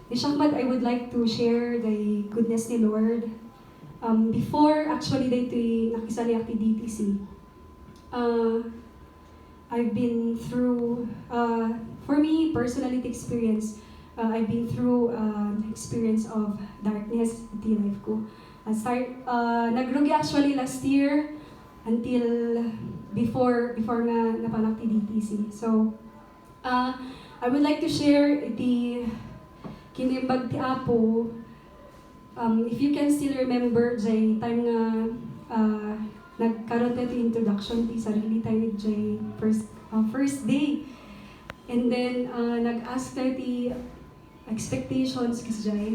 Ishakmat, I would like to share the goodness ni Lord. Before actually daytoy nakisali akti DTC, I've been through, for me personally the experience, I've been through experience of darkness iti life ko. Nagrugi actually last year until before nga napanak ti DTC. So, I would like to share iti kinimbag ti Apo. If you can still remember jay time nga nagkaroon tayo introduction ti sarili tayo jay first day. And then nag-ask tayo ti expectations kasi jay.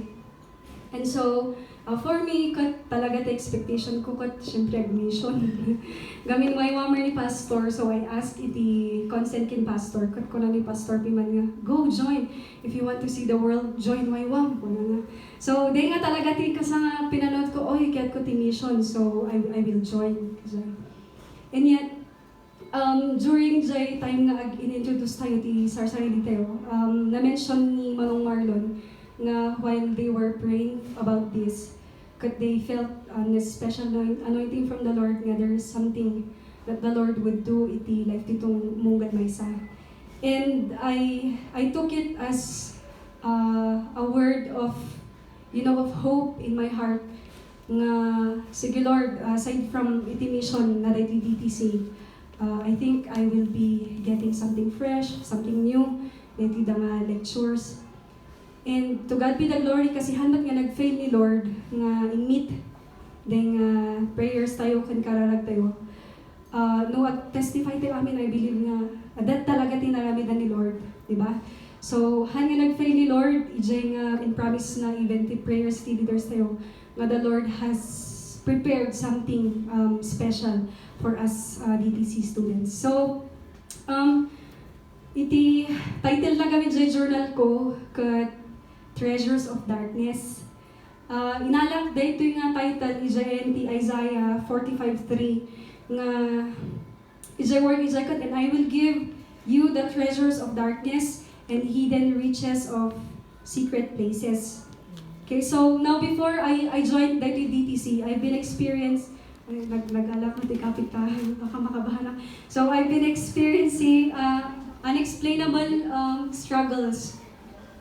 And so, for me, kat talaga the expectation ko, kat syempre admission. Gamin may wamer ni pastor, so I asked iti consent kin pastor, kat ko na ni pastor piman nga, go join. If you want to see the world, join my wam. So, day nga talaga ti kasi nga pinanood ko, oy, kaya ko ti mission, so I will join. And yet, during the time na in-introduce tayo ti sarili tayo, na-mention ni Manong Marlon, nga while they were praying about this, because they felt a special anointing from the Lord nga there is something that the Lord would do iti life titong munggad maysa. And I took it as a word of, of hope in my heart nga, sige Lord, aside from iti mission na iti DTC, I think I will be getting something fresh, something new, iti nga lectures. And to God be the glory kasi hanmat nga nag-fail ni Lord nga i-meet deng prayers tayo kan kararag tayo. No, at testify tayo amin, I believe nga that talaga tinaramidan ni Lord, di ba? So, han nga nag-fail ni Lord, ijay nga in promise na event prayers ti leaders tayo, nga the Lord has prepared something special for us DTC students. So, iti title na gamit sa journal ko, kat Treasures of Darkness. Inalak dahito nga title, Isaiah 45:3, nga and I will give you the treasures of darkness and hidden riches of secret places. Okay, so now before I joined dahito DTC, I've been experienced, nag-alak na tikapit ka, baka makabahan. So I've been experiencing unexplainable struggles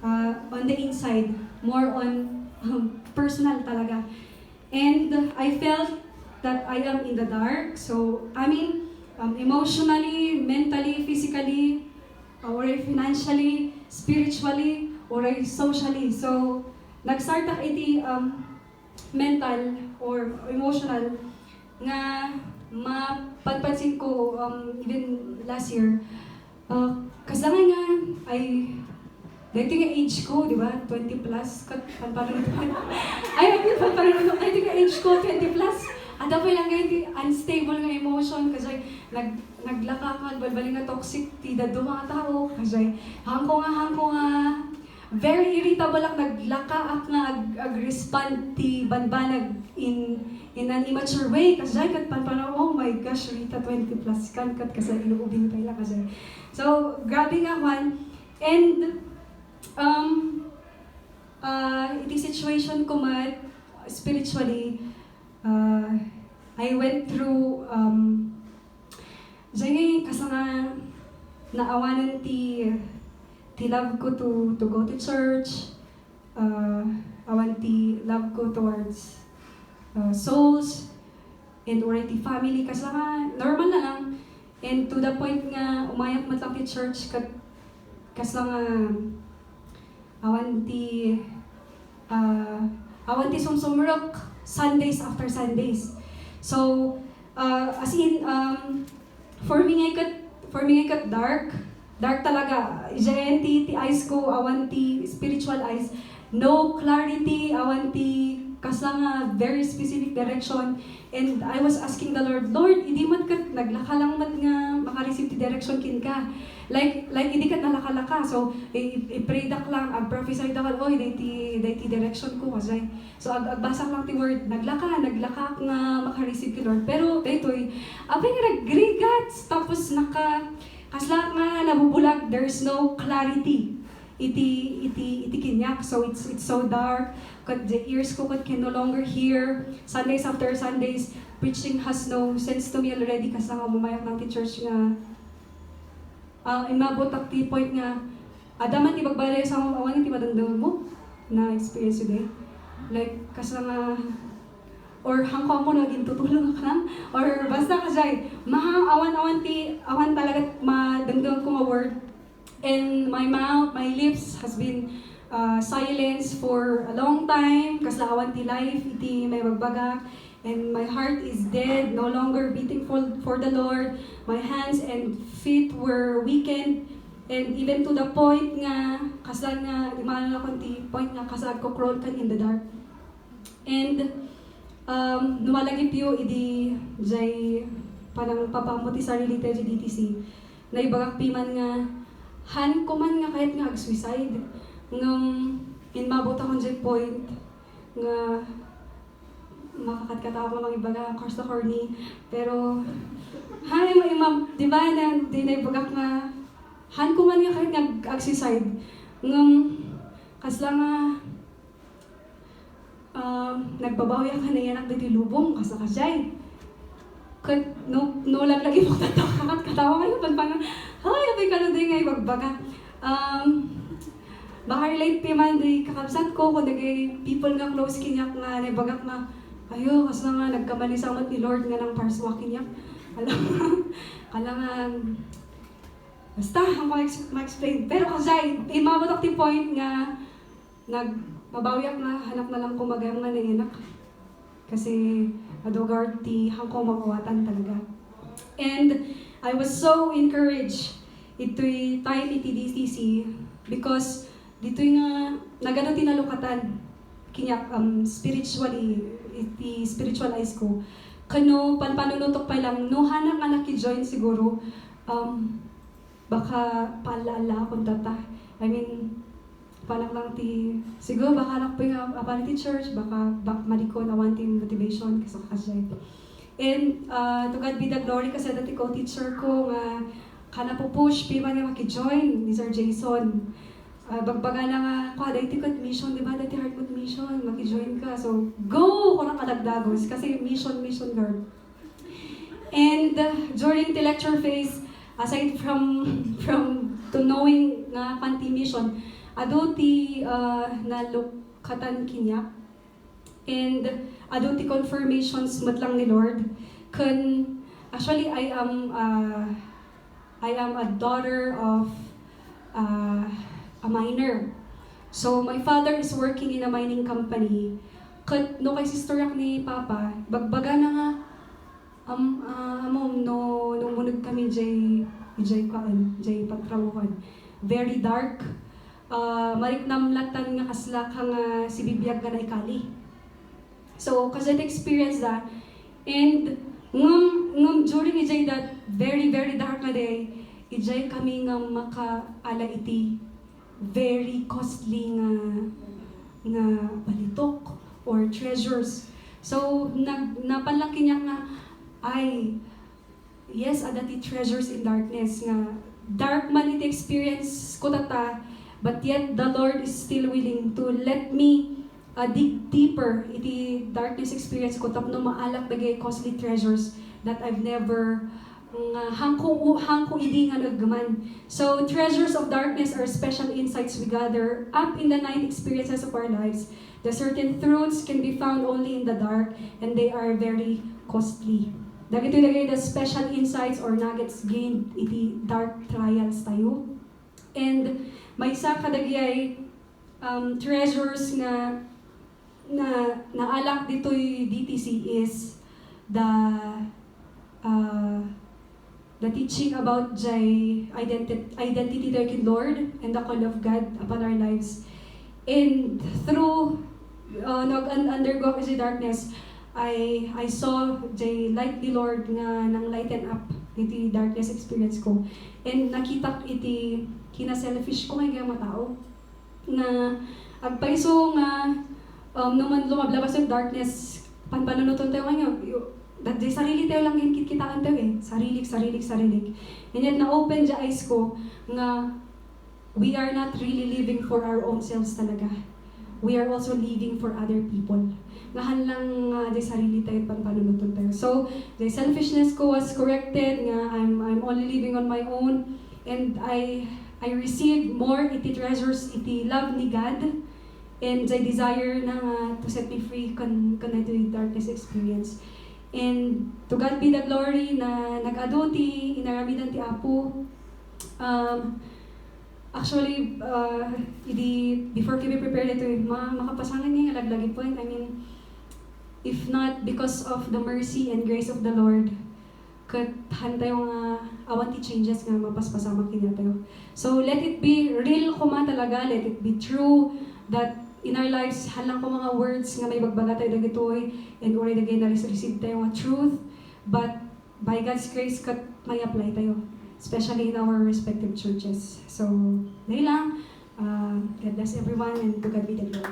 on the inside, more on personal talaga. And I felt that I am in the dark. So, emotionally, mentally, physically, or financially, spiritually, or socially. So, nag-start ako iti mental or emotional nga mapagpansin ko even last year. Kasi nga, dahil nga age ko, di ba? 20 plus. Panparoon ay, panparoon dahil nga age ko, 20 plus. At dapat lang ngayon, unstable nga emotion. Kasi naglaka ka, balbaling nga toxic, tida do mga tao. Kasi hangko nga, very irritable lang, naglaka ak nga ag-respond ti banbanag in an immature way. Kasi kat panparoon, oh my gosh, Rita, 20 plus kan, kat kasi inuubing pala kasi. So, grabe nga one. And, iti situation ko man, spiritually, I went through, dyan kasi nga, naawanan ti love ko to go to church, awan ti love ko towards souls, and already family, kasi nga, normal na lang, and to the point nga, umayat matlang ti church, kasi nga, awan ti sumsumrok Sundays after Sundays. So, as in, for me nga dark talaga. Diyan ti eyes ko, awan ti spiritual eyes, no clarity, awan ti kasanga very specific direction. And I was asking the Lord, hindi man kat naglaka lang mat nga makareceive ti direction kin ka. Like hindi kat nalakalaka. So, i-pray dak lang, ag-prophesy dak, oy, dayti direction ko. Kasi, so, agbasak lang ti word, naglaka nga makareceive ti Lord. Pero, daytoy, abay nga nag-grigats, tapos kasla nga nabubulag, there's no clarity iti kinyak. So it's so dark. Kat the ears ko can no longer hear. Sundays after Sundays, preaching has no sense to me already kasi nga mumayak ng church nga. Imabot ak ti point nga, adaman ti bagbalay sa mga awan ti madamdaman mo na experience today. Like, kasi nga, or hangko mo naging tutulong ka lang, or basta kasi, awan talaga madamdaman ko nga word. And my mouth, my lips has been silenced for a long time, kasi awan ti life, iti may magbagak. And my heart is dead, no longer beating for the Lord. My hands and feet were weakened. And even to the point nga, kasag nga, di maalala ko ti point nga, kasag ko crawl kan in the dark. And, numalagip yu, idi, jay, parang papamuti sarili tayo di DTC. Na ibagak piman nga, han ko man nga kahit nga ag-suicide. Ngam, in mabot akong jay point, nga, makakatkatawa mga ibaga, course na corny. Pero, hay, di ba, di na ibagak nga, han ko man nga kahit nga ag-suicide. Ngam, kasla nga, nagbabawi ka na yan at lubong kasakasay. No lagi mo katawa kayo panpang ay abay ka na din ngay bagbaga. Baka relate pi man di kakabsat ko kung nagay people nga close kinyak nga nabagak nga ayo kasi nga nagkamali sa amat ni Lord nga ng parswa kinyak. Kala nga basta ang ma-explain. Pero kasi imamotok ti point nga mabawiak na hanap na lang kumagayang nga nanginak. Kasi adogard ti hangko makawatan talaga. And I was so encouraged ito'y time iti DCC because dito'y nga nagano tinalukatan kinyak spiritually iti spiritualize ko. Kano panunutok pa lang no hanap nga naki-join siguro baka paalala kung tata. I mean palang lang ti siguro baka nakpo yung apan ti church baka malikon awan ti motivation kasi kasay. And to God be the glory kasi dati ko teacher ko nga kana po push pi man nga maki-join ni Sir Jason. Bagbaga na nga ko dati ko mission di ba dati Heartwood mission maki-join ka so go ko na kadagdagos kasi mission girl. And during the lecture phase aside from to knowing nga panti mission ado ti nalukatan kinyak and ado ti confirmations matlang ni Lord kun actually I am a daughter of a miner. So my father is working in a mining company. Kat no kay sister yak ni Papa bagbaga na nga no munod kami jay pagtrabuhan very dark. Mariknamlatan nga kasla ka nga si bibiyag nga na ikali. So, kasi experience that. And, ngam during ijay that very, very dark na day, ijay kami nga makaala iti very costly nga balitok or treasures. So, napalaki niya nga, ay, yes, adati treasures in darkness nga. Dark man iti experience ko tata, but yet the Lord is still willing to let me dig deeper iti darkness experience ko tapno maalak dagay costly treasures that I've never hangko idi nga naggaman. So treasures of darkness are special insights we gather up in the night experiences of our lives. The certain truths can be found only in the dark and they are very costly. Dagito dagay the special insights or nuggets gained iti dark trials tayo. And may isa kadagay treasures na naalak dito'y DTC is the teaching about jay identity like Lord and the call of God upon our lives. And through undergo kasi darkness, I saw jay light ni Lord nga nang lighten up iti darkness experience ko. And nakita iti kina-selfish ko kay mga tao na agpaiso nga naman lumablabas yung darkness panpanunuton tayo nga dahil sarili tayo lang yung kitaan tayo sarilik and yet na-open the eyes ko nga we are not really living for our own selves talaga. We are also living for other people. Ngahan lang di sarili tayo panpanunutan tayo. So, the selfishness ko was corrected nga I'm only living on my own, and I received more iti treasures iti love ni God, and I desire na to set me free connected with darkness experience. And to God be the glory na nag-ado ti inaramidan ti Apo. Actually, before kami prepared ito, makapasangan niya yung laglagi po. I mean, if not because of the mercy and grace of the Lord, kat tayo nga awan ti changes nga mapaspasama kanya tayo. So let it be real kuma talaga, let it be true that in our lives halang ko mga words nga may bagbaga tayo dagitoy, and already again na receive tayo nga truth, but by God's grace kat may apply tayo, especially in our respective churches. So dahil lang, God bless everyone, and to God be the glory.